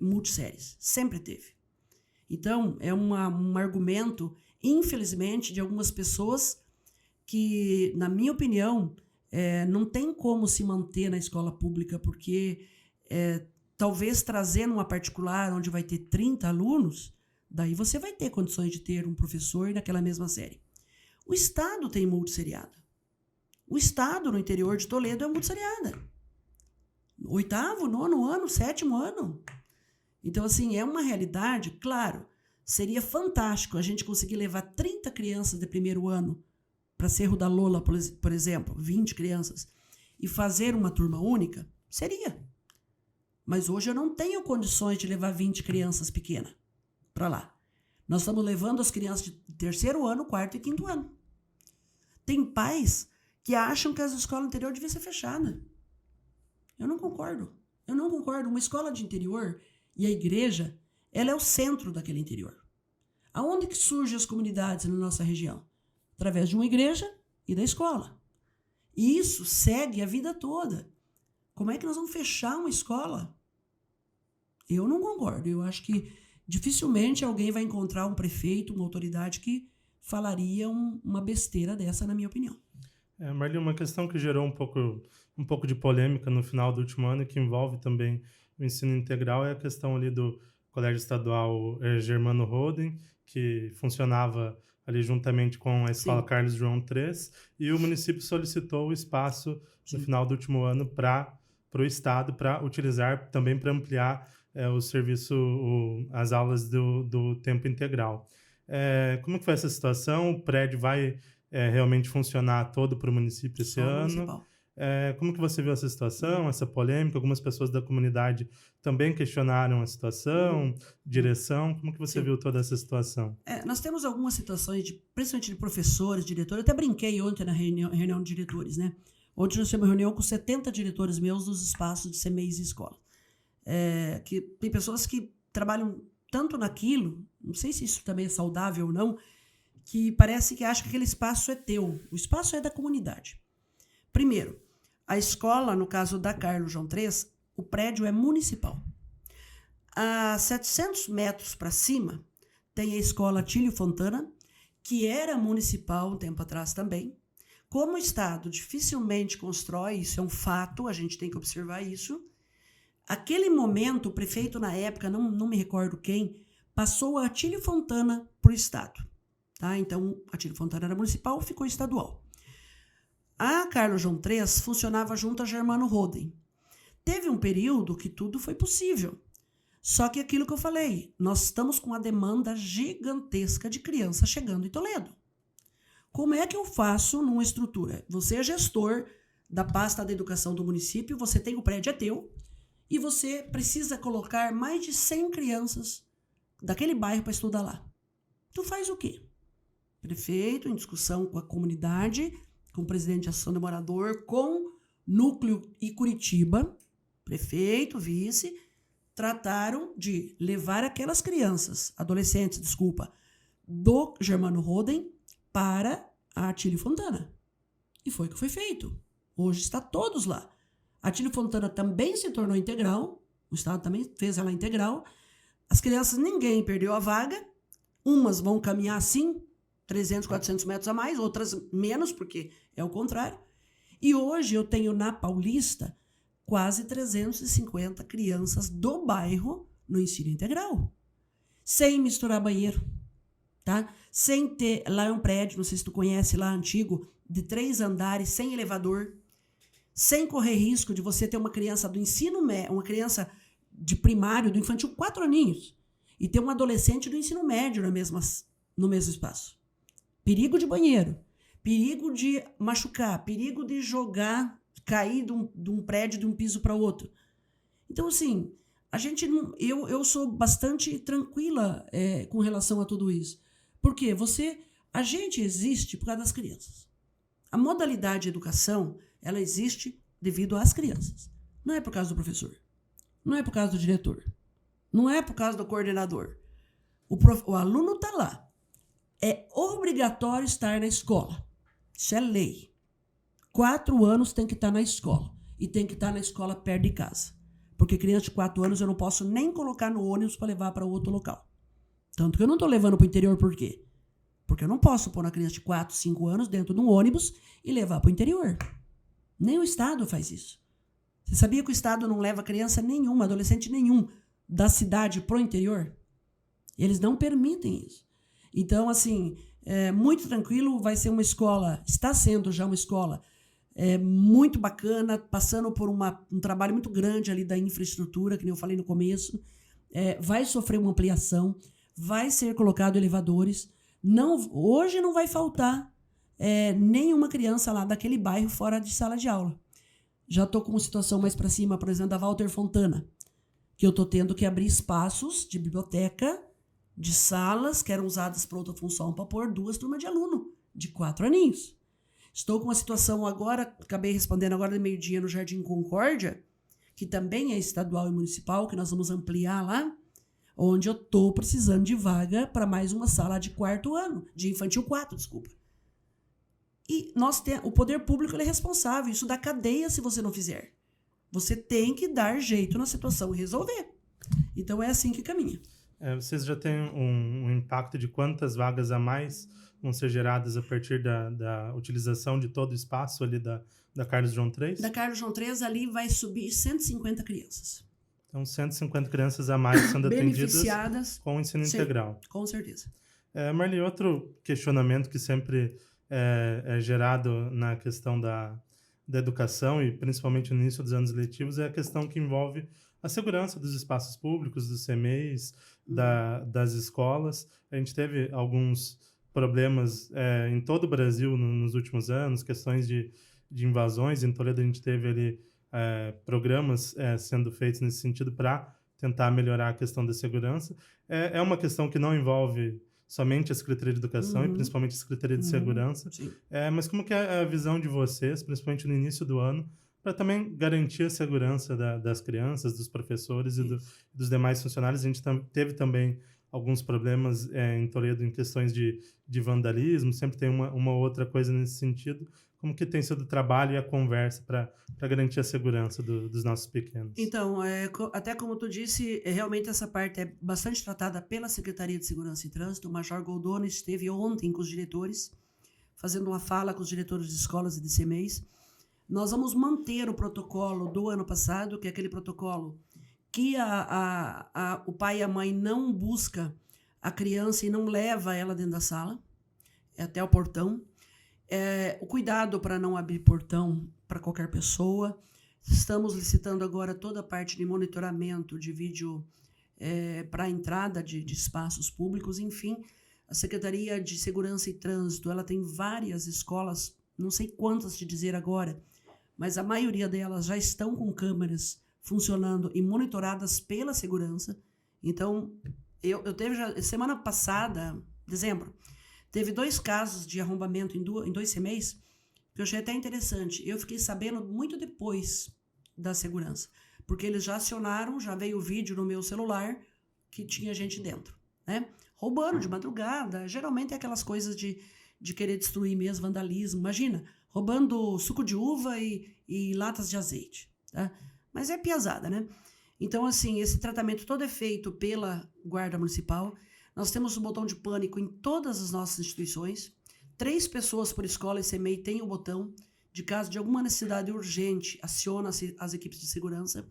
S2: multisséries. Sempre teve. Então, é um argumento, infelizmente, de algumas pessoas que, na minha opinião, não tem como se manter na escola pública, porque talvez trazendo uma particular onde vai ter 30 alunos, daí você vai ter condições de ter um professor naquela mesma série. O Estado tem multisseriada. O Estado no interior de Toledo é multisseriada. 8º, 9º ano, 7º ano. Então, assim, é uma realidade, claro, seria fantástico a gente conseguir levar 30 crianças de primeiro ano para Cerro da Lola, por exemplo, 20 crianças, e fazer uma turma única, seria. Mas hoje eu não tenho condições de levar 20 crianças pequenas para lá. Nós estamos levando as crianças de terceiro ano, 4º e 5º ano. Tem pais que acham que as escolas interior deviam ser fechadas. Eu não concordo. Uma escola de interior e a igreja, ela é o centro daquele interior. Aonde que surgem as comunidades na nossa região? Através de uma igreja e da escola. E isso segue a vida toda. Como é que nós vamos fechar uma escola? Eu não concordo. Eu acho que dificilmente alguém vai encontrar um prefeito, uma autoridade que falaria uma besteira dessa, na minha opinião.
S1: Marli, uma questão que gerou um pouco de polêmica no final do último ano e que envolve também o ensino integral é a questão ali do Colégio Estadual Germano Roden, que funcionava ali juntamente com a Escola
S2: Sim.
S1: Carlos João III, e o município solicitou o espaço no final do último ano para o Estado, para utilizar também para ampliar o serviço, as aulas do tempo integral. Como que foi essa situação? O prédio vai realmente funcionar todo para o município esse
S2: Só
S1: ano?
S2: municipal.
S1: Como que você viu essa situação, essa polêmica? Algumas pessoas da comunidade também questionaram a situação, direção. Como que você
S2: Sim.
S1: viu toda essa situação?
S2: Nós temos algumas situações, principalmente de professores, diretores. Eu até brinquei ontem na reunião de diretores, né? Ontem nós tivemos uma reunião com 70 diretores meus dos espaços de CMEIs e escola. Que tem pessoas que trabalham tanto naquilo, não sei se isso também é saudável ou não, que parece que acha que aquele espaço é teu. O espaço é da comunidade. Primeiro, a escola, no caso da Carlos João III, o prédio é municipal. A 700 metros para cima, tem a escola Tílio Fontana, que era municipal um tempo atrás também. Como o Estado dificilmente constrói, isso é um fato, a gente tem que observar isso. Aquele momento, o prefeito na época, não me recordo quem, passou a Tílio Fontana para o Estado. Tá? Então, a Tílio Fontana era municipal, ficou estadual. A Carlos João III funcionava junto a Germano Roden. Teve um período que tudo foi possível. Só que aquilo que eu falei, nós estamos com uma demanda gigantesca de crianças chegando em Toledo. Como é que eu faço numa estrutura? Você é gestor da pasta da educação do município, você tem o prédio, é teu, e você precisa colocar mais de 100 crianças daquele bairro para estudar lá. Tu faz o quê? Prefeito, em discussão com a comunidade, com o presidente de Associação de Morador, com Núcleo e Curitiba, prefeito, vice, trataram de levar aquelas crianças, adolescentes, desculpa, do Germano Roden para a Atílio Fontana. E foi o que foi feito. Hoje está todos lá. A Atílio Fontana também se tornou integral, o Estado também fez ela integral. As crianças, ninguém perdeu a vaga, umas vão caminhar sim, 300, 400 metros a mais, outras menos, porque é o contrário. E hoje eu tenho na Paulista quase 350 crianças do bairro no ensino integral, sem misturar banheiro, tá? Sem ter, lá é um prédio, não sei se tu conhece, lá antigo, de 3 andares, sem elevador, sem correr risco de você ter uma criança do ensino médio, uma criança de primário, do infantil, 4 aninhos, e ter um adolescente do ensino médio no mesmo espaço. Perigo de banheiro, perigo de machucar, perigo de jogar, cair de um prédio de um piso para outro. Então, assim, a gente não, eu sou bastante tranquila com relação a tudo isso. Porque a gente existe por causa das crianças. A modalidade de educação, ela existe devido às crianças. Não é por causa do professor. Não é por causa do diretor. Não é por causa do coordenador. O aluno está lá. É obrigatório estar na escola. Isso é lei. 4 anos tem que estar na escola. E tem que estar na escola perto de casa. Porque criança de 4 anos eu não posso nem colocar no ônibus para levar para outro local. Tanto que eu não estou levando para o interior, por quê? Porque eu não posso pôr uma criança de 4, 5 anos dentro de um ônibus e levar para o interior. Nem o Estado faz isso. Você sabia que o Estado não leva criança nenhuma, adolescente nenhum, da cidade para o interior? Eles não permitem isso. Então, assim, muito tranquilo, vai ser uma escola, está sendo já uma escola muito bacana, passando por um trabalho muito grande ali da infraestrutura, que nem eu falei no começo, vai sofrer uma ampliação, vai ser colocado elevadores, hoje não vai faltar nenhuma criança lá daquele bairro fora de sala de aula. Já estou com uma situação mais para cima, por exemplo, da Walter Fontana, que eu estou tendo que abrir espaços de biblioteca, de salas que eram usadas para outra função, para pôr 2 turmas de aluno, de 4 aninhos. Estou com uma situação agora, acabei respondendo agora de meio-dia no Jardim Concórdia, que também é estadual e municipal, que nós vamos ampliar lá, onde eu estou precisando de vaga para mais uma sala de 4º ano, de infantil 4, desculpa. E o poder público ele é responsável, isso dá cadeia se você não fizer. Você tem que dar jeito na situação e resolver. Então é assim que caminha.
S1: Vocês já têm um impacto de quantas vagas a mais vão ser geradas a partir da utilização de todo o espaço ali da Carlos João III?
S2: Da Carlos João III ali vai subir 150 crianças.
S1: Então, 150 crianças a mais sendo atendidas com o ensino integral.
S2: Com certeza.
S1: Marli, outro questionamento que sempre é gerado na questão da educação e principalmente no início dos anos letivos é a questão que envolve a segurança dos espaços públicos, dos CMEs, das escolas. A gente teve alguns problemas em todo o Brasil nos últimos anos, questões de invasões. Em Toledo a gente teve ali programas sendo feitos nesse sentido para tentar melhorar a questão da segurança. É uma questão que não envolve somente a Secretaria de Educação e principalmente a Secretaria de Segurança. Mas como que é a visão de vocês, principalmente no início do ano, para também garantir a segurança das crianças, dos professores e dos demais funcionários? A gente teve também alguns problemas em Toledo em questões de vandalismo, sempre tem uma outra coisa nesse sentido. Como que tem sido o trabalho e a conversa para garantir a segurança dos nossos pequenos?
S2: Então, até como tu disse, realmente essa parte é bastante tratada pela Secretaria de Segurança e Trânsito. O Major Goldoni esteve ontem com os diretores, fazendo uma fala com os diretores de escolas e de CMEs. Nós vamos manter o protocolo do ano passado, que é aquele protocolo que o pai e a mãe não busca a criança e não leva ela dentro da sala, até o portão. O cuidado para não abrir portão para qualquer pessoa. Estamos licitando agora toda a parte de monitoramento de vídeo para a entrada de espaços públicos. Enfim, a Secretaria de Segurança e Trânsito ela tem várias escolas, não sei quantas te dizer agora, mas a maioria delas já estão com câmeras funcionando e monitoradas pela segurança. Então, eu teve já, semana passada, dezembro, teve 2 casos de arrombamento em 2 CMEs, que eu achei até interessante. Eu fiquei sabendo muito depois da segurança. porque eles já acionaram, já veio o vídeo no meu celular que tinha gente dentro, né? Roubando de madrugada, geralmente é aquelas coisas de querer destruir mesmo, vandalismo. Imagina, roubando suco de uva e latas de azeite, tá? Mas é piazada, né? Então, assim, esse tratamento todo é feito pela Guarda Municipal. Nós temos o botão de pânico em todas as nossas instituições. 3 pessoas por escola e CMEI tem o botão. De caso de alguma necessidade urgente, aciona-se as equipes de segurança.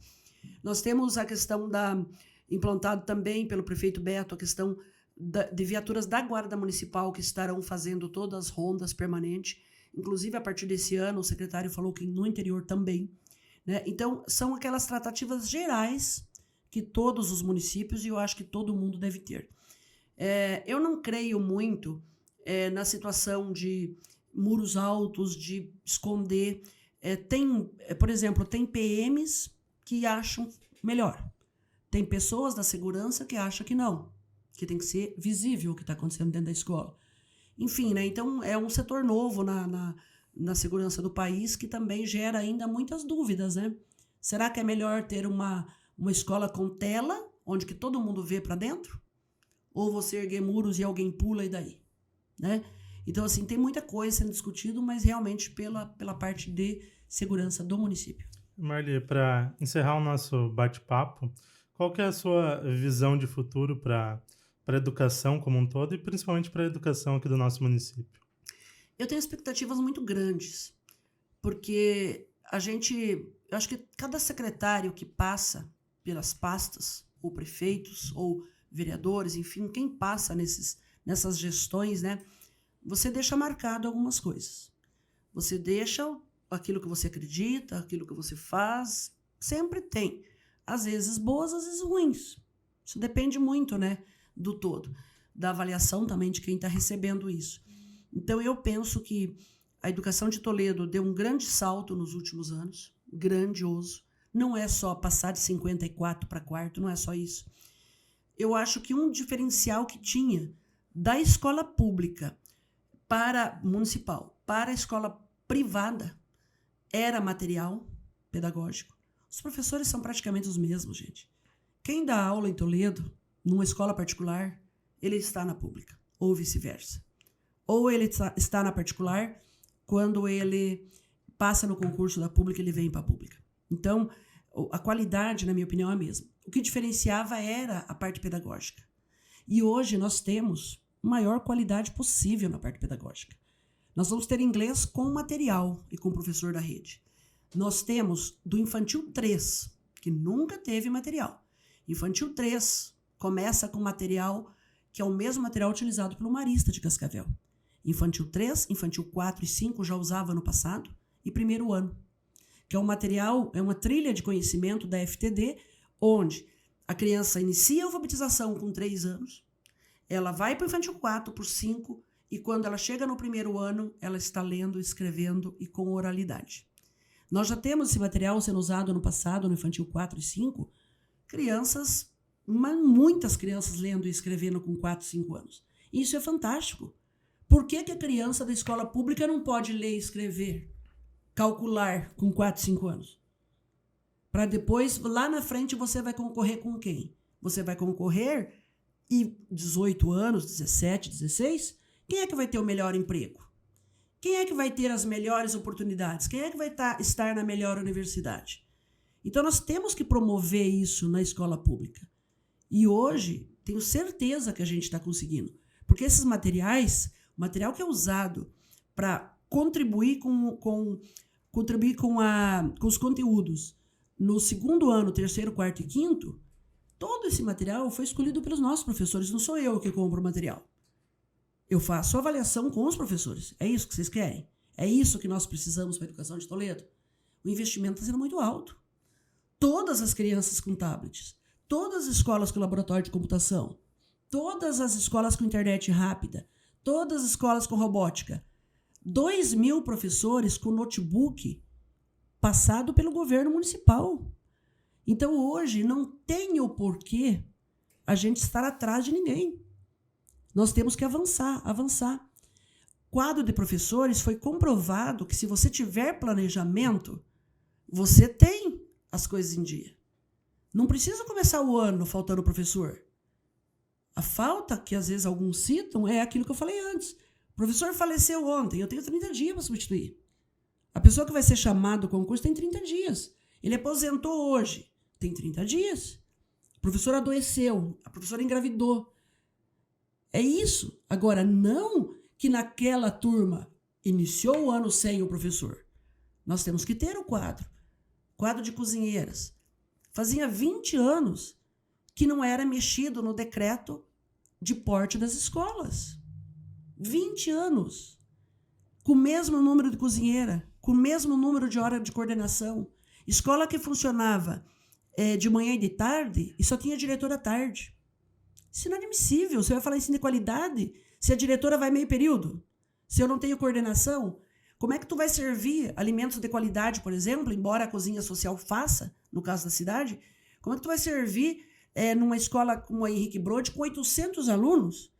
S2: Nós temos a questão implantado também pelo prefeito Beto, a questão de viaturas da Guarda Municipal que estarão fazendo todas as rondas permanentes. Inclusive, a partir desse ano, o secretário falou que no interior também, né? Então, são aquelas tratativas gerais que todos os municípios, e eu acho que todo mundo deve ter. Eu não creio muito na situação de muros altos, de esconder. Por exemplo, tem PMs que acham melhor. Tem pessoas da segurança que acham que não, que tem que ser visível o que está acontecendo dentro da escola. Enfim, né? Então é um setor novo na segurança do país que também gera ainda muitas dúvidas, né? Será que é melhor ter uma escola com tela, onde que todo mundo vê para dentro? Ou você erguer muros e alguém pula e daí? Né? Então, assim, tem muita coisa sendo discutido, mas realmente pela parte de segurança do município.
S1: Marli, para encerrar o nosso bate-papo, qual que é a sua visão de futuro para a educação como um todo e principalmente para a educação aqui do nosso município?
S2: Eu tenho expectativas muito grandes, porque eu acho que cada secretário que passa pelas pastas, ou prefeitos, ou vereadores, enfim, quem passa nessas gestões, né? Você deixa marcado algumas coisas. Você deixa aquilo que você acredita, aquilo que você faz, sempre tem. Às vezes boas, às vezes ruins. Isso depende muito, né, do todo. Da avaliação também de quem está recebendo isso. Então, eu penso que a educação de Toledo deu um grande salto nos últimos anos, grandioso. Não é só passar de 54 para quarto, não é só isso. Eu acho que um diferencial que tinha da escola pública municipal para a escola privada era material pedagógico. Os professores são praticamente os mesmos, gente. Quem dá aula em Toledo, numa escola particular, ele está na pública, ou vice-versa. Ou ele está na particular, quando ele passa no concurso da pública, ele vem para a pública. Então, a qualidade, na minha opinião, é a mesma. O que diferenciava era a parte pedagógica. E hoje nós temos maior qualidade possível na parte pedagógica. Nós vamos ter inglês com material e com o professor da rede. Nós temos do Infantil 3, que nunca teve material. Infantil 3 começa com material que é o mesmo material utilizado pelo Marista de Cascavel. Infantil 3, Infantil 4 e 5 já usava no passado, e primeiro ano, que é um material, é uma trilha de conhecimento da FTD, onde a criança inicia a alfabetização com 3 anos, ela vai para o Infantil 4 por 5, e quando ela chega no primeiro ano, ela está lendo, escrevendo e com oralidade. Nós já temos esse material sendo usado no passado, no Infantil 4 e 5, muitas crianças lendo e escrevendo com 4, 5 anos. Isso é fantástico. Por que a criança da escola pública não pode ler e escrever, calcular com 4, 5 anos? Para depois, lá na frente, você vai concorrer com quem? Você vai concorrer e 18 anos, 17, 16, quem é que vai ter o melhor emprego? Quem é que vai ter as melhores oportunidades? Quem é que vai estar na melhor universidade? Então, nós temos que promover isso na escola pública. E hoje, tenho certeza que a gente está conseguindo. Porque esses materiais, o material que é usado para contribuir com os conteúdos no segundo ano, terceiro, quarto e quinto, todo esse material foi escolhido pelos nossos professores. Não sou eu que compro o material. Eu faço avaliação com os professores. É isso que vocês querem? É isso que nós precisamos para a educação de Toledo? O investimento está sendo muito alto. Todas as crianças com tablets, todas as escolas com laboratório de computação, todas as escolas com internet rápida, todas as escolas com robótica, 2.000 professores com notebook passado pelo governo municipal. Então, hoje, não tem o porquê a gente estar atrás de ninguém. Nós temos que avançar. Quadro de professores foi comprovado que se você tiver planejamento, você tem as coisas em dia. Não precisa começar o ano faltando professor. A falta que às vezes alguns citam é aquilo que eu falei antes. O professor faleceu ontem, eu tenho 30 dias para substituir. A pessoa que vai ser chamada ao concurso tem 30 dias. Ele aposentou hoje, tem 30 dias. O professor adoeceu, a professora engravidou. É isso. Agora, não que naquela turma iniciou o ano sem o professor. Nós temos que ter o quadro de cozinheiras. Fazia 20 anos que não era mexido no decreto de porte das escolas. 20 anos. Com o mesmo número de cozinheira, com o mesmo número de hora de coordenação. Escola que funcionava de manhã e de tarde e só tinha diretora à tarde. Isso é inadmissível. Você vai falar isso de qualidade se a diretora vai meio período? Se eu não tenho coordenação? Como é que tu vai servir alimentos de qualidade, por exemplo, embora a cozinha social faça, no caso da cidade? Como é que tu vai servir numa escola como a Henrique Brode com 800 alunos?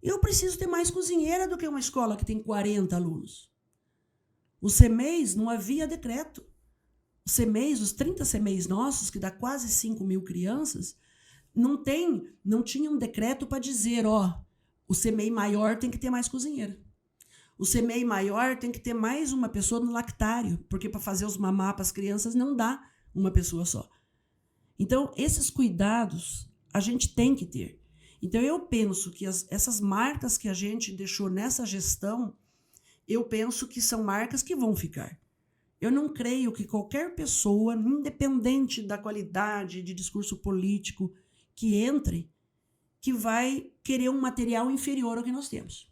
S2: Eu preciso ter mais cozinheira do que uma escola que tem 40 alunos. O CEMEIs não havia decreto. O CEMEIs, os 30 CEMEIs nossos, que dá quase 5 mil crianças, não tinha um decreto para dizer, o CEMEI maior tem que ter mais cozinheira. O CEMEI maior tem que ter mais uma pessoa no lactário, porque para fazer os mamar para as crianças não dá uma pessoa só. Então, esses cuidados a gente tem que ter. Então, eu penso que essas marcas que a gente deixou nessa gestão, eu penso que são marcas que vão ficar. Eu não creio que qualquer pessoa, independente da qualidade de discurso político que entre, que vai querer um material inferior ao que nós temos.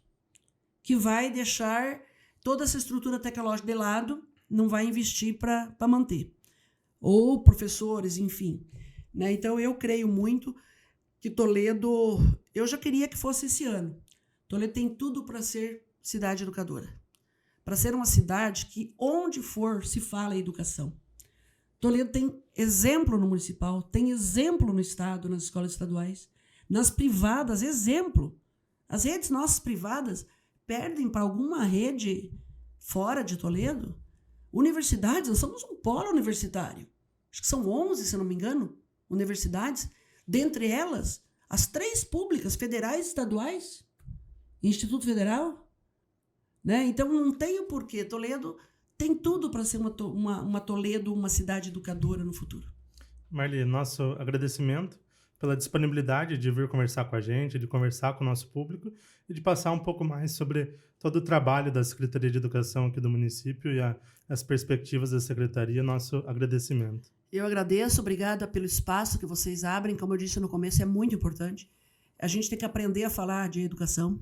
S2: Que vai deixar toda essa estrutura tecnológica de lado, não vai investir para manter. Ou professores, enfim. Né? Então, eu creio muito que Toledo... Eu já queria que fosse esse ano. Toledo tem tudo para ser cidade educadora. Para ser uma cidade que, onde for, se fala em educação. Toledo tem exemplo no municipal, tem exemplo no estado, nas escolas estaduais. Nas privadas, exemplo. As redes nossas privadas perdem para alguma rede fora de Toledo. Universidades, nós somos um polo universitário. Acho que são 11, se não me engano, universidades. Dentre elas, as 3 públicas, federais e estaduais. Instituto Federal. Né? Então, não tem o porquê. Toledo tem tudo para ser uma Toledo, uma cidade educadora no futuro.
S1: Marli, nosso agradecimento pela disponibilidade de vir conversar com a gente, de conversar com o nosso público e de passar um pouco mais sobre todo o trabalho da Secretaria de Educação aqui do município e as perspectivas da Secretaria. Nosso agradecimento.
S2: Eu agradeço, obrigada pelo espaço que vocês abrem. Como eu disse no começo, é muito importante. A gente tem que aprender a falar de educação.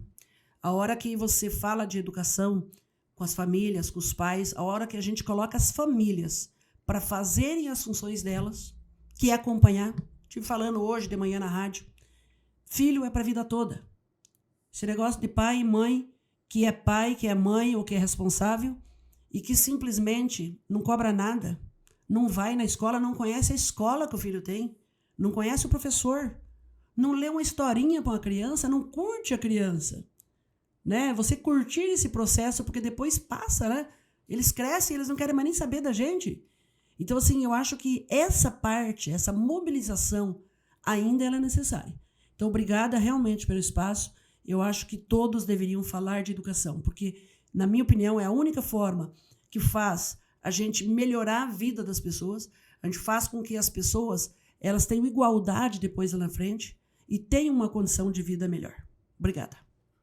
S2: A hora que você fala de educação com as famílias, com os pais, a hora que a gente coloca as famílias para fazerem as funções delas, que é acompanhar. Estive falando hoje de manhã na rádio. Filho é para a vida toda. Esse negócio de pai e mãe, que é pai, que é mãe ou que é responsável e que simplesmente não cobra nada, não vai na escola, não conhece a escola que o filho tem, não conhece o professor, não lê uma historinha para uma criança, não curte a criança. Né? Você curtir esse processo, porque depois passa, né? Eles crescem, eles não querem mais nem saber da gente. Então, assim, eu acho que essa parte, essa mobilização, ainda ela é necessária. Então, obrigada realmente pelo espaço. Eu acho que todos deveriam falar de educação, porque, na minha opinião, é a única forma que faz a gente melhorar a vida das pessoas, a gente faz com que as pessoas elas tenham igualdade depois lá na frente e tenham uma condição de vida melhor. Obrigada.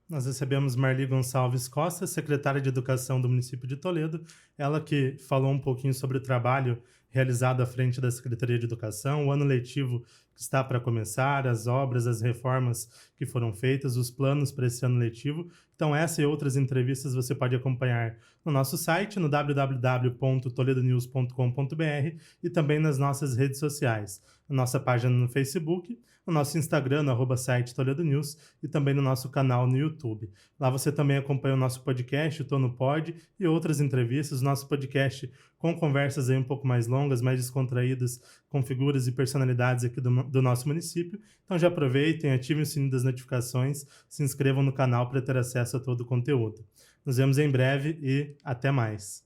S1: Nós recebemos Marli Gonçalves Costa, secretária de Educação do município de Toledo, ela que falou um pouquinho sobre o trabalho realizado à frente da Secretaria de Educação, o ano letivo que está para começar, as obras, as reformas que foram feitas, os planos para esse ano letivo. Então, essa e outras entrevistas você pode acompanhar no nosso site, no www.toledonews.com.br e também nas nossas redes sociais, na nossa página no Facebook, no nosso Instagram, no @site Toledo News, e também no nosso canal no YouTube. Lá você também acompanha o nosso podcast, o Tô no Pod, e outras entrevistas, nosso podcast com conversas aí um pouco mais longas, mais descontraídas, com figuras e personalidades aqui do nosso município. Então já aproveitem, ativem o sininho das notificações, se inscrevam no canal para ter acesso a todo o conteúdo. Nos vemos em breve e até mais.